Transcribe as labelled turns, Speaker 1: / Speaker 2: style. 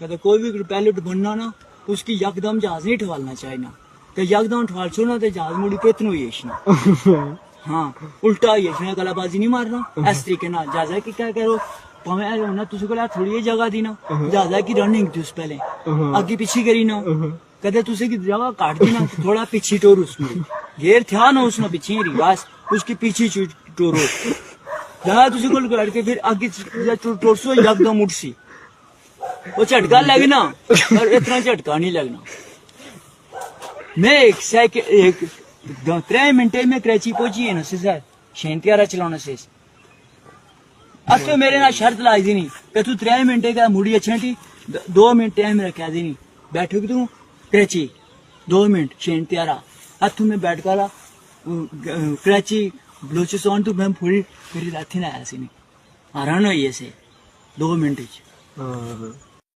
Speaker 1: कहते कोई भी पायलट बनना ना उसकी यकदम जहाज नहीं ठवालना चाहिए ना तो यकदम ठवाल छो ना तो जहाज मुड़ी पेतन हुई है हाँ उल्टा ही है गलाबाजी नहीं मारना इस तरीके ना जहाजा की क्या करो भावे होना तुझे को थोड़ी जगह दी ना जहाजा की रनिंग थी उस पहले आगे पीछे करी ना कहते तुझे की जगह काट दी ना थोड़ा पीछे टोर उसमें घेर था ना उसने पीछे रिवाज उसके पीछे टोरो जहाँ तुझे को करके फिर आगे टोरसो एकदम उठसी वो झटका लगना और इतना झटका नहीं लगना मैं एक सेकंड 3 मिनट में कराची पहुंची है ना सर 37 चलाना से अब तो मेरे ना शर्त लाई दी नहीं कि तू 3 मिनट का मुड़ी अच्छा थी 2 मिनट टाइम रखा दी नहीं बैठोगी तू कराची 2 मिनट 37 अब तू मैं बैठ कर कराची बलोचिस्तान तो मैं पूरी रात ही ना आया सी नहीं आराम हुई ऐसे 2 मिनट